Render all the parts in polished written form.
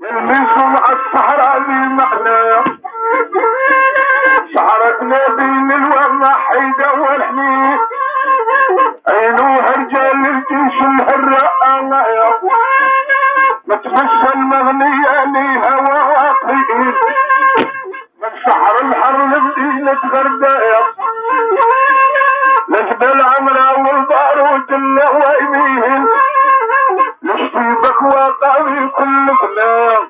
يلبسوا مع الصحراء ذي معنى صحرتنا بين الوضحيدة والحنين عينوها رجال الجيش الهراء ما تبص المغنية ليها واقفين من صحر الحر لمدينة غرداء لجبل عمرة والبارود اللوايمين لشتيبك واقعي كل فنان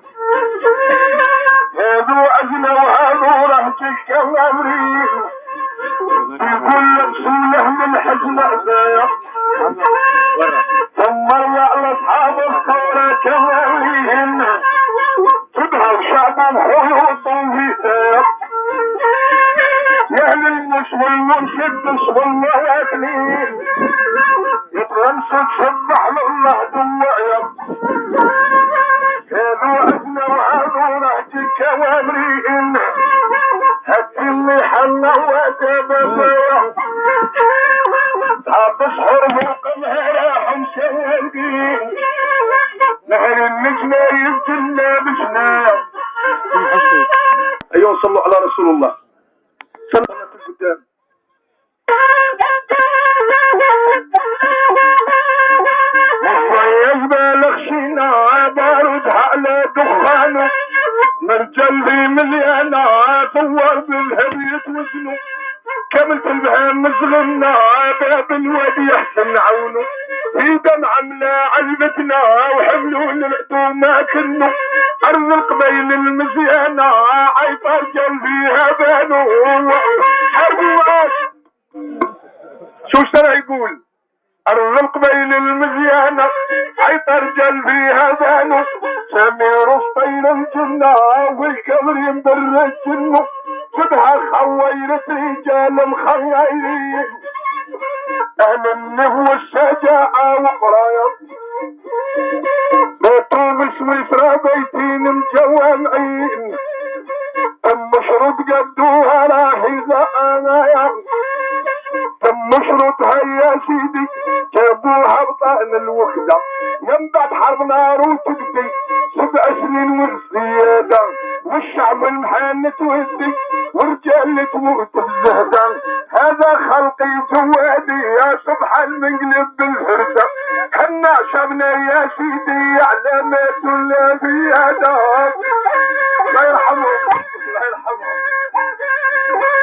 هذو أجنى وهذو رهجك الأمرين يقول لك سوله من حزن أسايا ثم رجع لأصحاب الثورة كواليهن تظهر شعب الحيوط وهيئة يا للمش والمنشد والمواكلين يتغمسوا تسبح لله دوايا هذو أدنى وهذو رهجك كوامرين هدي اللي حنا وتبسوا تصحر فوق الهراهم سواقين نهر النجمة يبتلنا بشنا أيوة صلوا على رسول الله صلى الله عليه وسلم مصيز بالغشينا باردها على دخانه مرجل ذي مليانا ثور بالهبية وزنه كملت البهام مزغنا باب الوادي يحسن عونه ايدا عملة علبتنا وحملوا للعدو ما كنه ارض القبيل المزيانة عيب رجل فيها بانو حربوا شو اشترى يقول ارض القبيل المزيانة عيب رجل فيها بانو سمير طير الجنة والكبر ينبر الجنة شبها خويرة رجال مخيرين اهل النهو والشجاعة وقرايا بطوب سويسرا بيتين مجوامعين تم مشروط قدوها راهي غايا تم مشروط هيا سيدي جابوها بطان الوحدة ينبعد حرب نار وتبدي 7 سنين والزيادة والشعب المحنة تودي ورجال تموت الزهدان هذا خلقي جوادي يا سبحان المقلب بالهردة كنا شبنا يا سيدي علامات ولا في هذا الله يرحمهم الله يرحمهم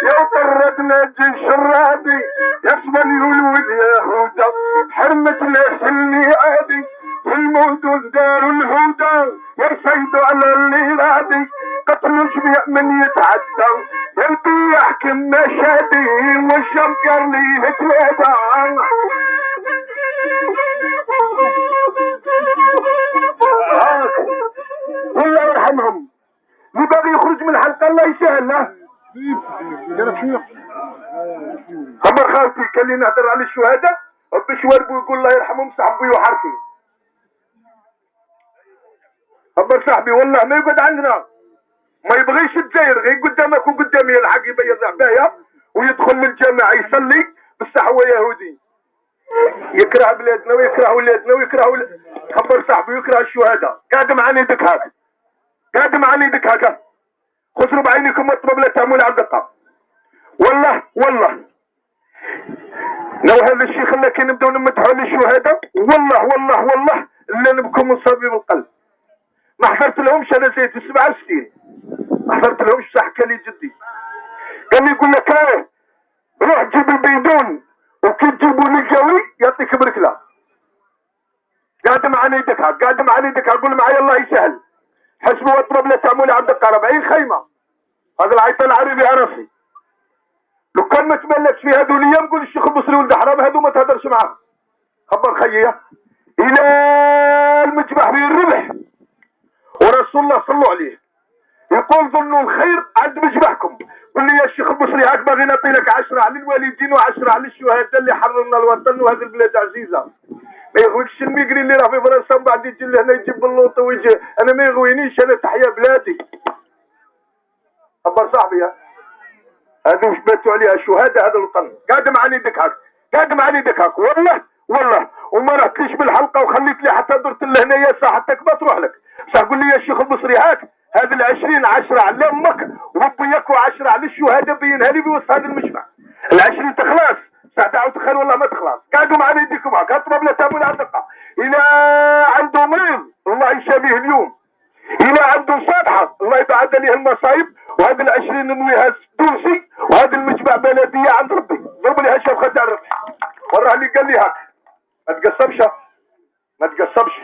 يا طردنا الجيش الرادي يشمل يولود يهودا حرمة ناس الميعادي في المدن داروا الهدى يرصيدوا على الليلادي قتلوا جميع من يتعدى يلبي يحكم مشادي والشمكر ليه تلادى الله يرحمهم يبغي يخرج من الحلقة الله يسهل له خبر خالتي كان لي نهدر على الشهداء باش وربو يقول الله يرحمهم صاحبي وحرفي خبر صاحبي والله ما يقعد عندنا ما يبغيش الداير غير قدامك وقدامي يلحق يبيض عباية ويدخل للجامع يصلي بصح هو يهودي يكره بلادنا ويكره ولادنا ويكره خبر صاحبي يكره الشهداء قاعد معاني دك هكا قاعد معاني دك هكا خسروا بعينكم واطلب لا تعمل عبدقة والله لو هذا الشيء خلاك نبداو نمدحوا للشهداء والله الا نبكم مصابي بالقلب ما حضرت لهمش انا زيت 67 ما حضرت لهمش صح كلي جدي كان يقول لك روح جيب البيدون وكي تجيبوا لي الجوي يعطيك بركله قاعد معاني دكها قول معي الله يسهل حسبوا واطلب لا تعمل عبد 40 خيمه هذا العيط العربي عرفي لو كان ما تملكش في هذو الايام قول الشيخ المصري ولد حرام هذو ما تهدرش معاه خبر خيي الى المجبح بالربح ورسول الله صلوا عليه يقول ظنوا الخير عند مجبحكم قل لي يا الشيخ المصري هاك باغي نعطي لك 10 على الوالدين و10 على الشهداء اللي حررنا الوطن وهذه البلاد عزيزه ما يغويكش الميقري اللي راه في فرنسا وبعد يجي لهنا يجيب اللوط ويجي انا ما يغوينيش انا تحيا بلادي خبر صاحبي هذو وش باتوا عليها الشهداء هذا الوطن قاعد معاني دكاك والله وما رحتليش بالحلقه وخليت لي حتى درت لهنايا ساعتك ما تروح لك بصح قول لي يا شيخ البصري هاك هذه ال20 10 على امك وربي ياكو 10 على الشهداء بينها لي بوسط هذا المجمع. ال20 تخلص بصح تعاود تخيل والله ما تخلص. قعدوا معنا يديكم هاك اطلب لا تابوا لا دقه. الى عنده مريض الله يشافيه اليوم، الى عنده صالحه الله يبعد عليه المصايب، وهذه ال20 ننويها دورسي وهذه المجمع بلديه عند ربي. ضرب لي هالشبخه تاع ربي وراه اللي قال لي هاك ما تقسمش ما تقسمش.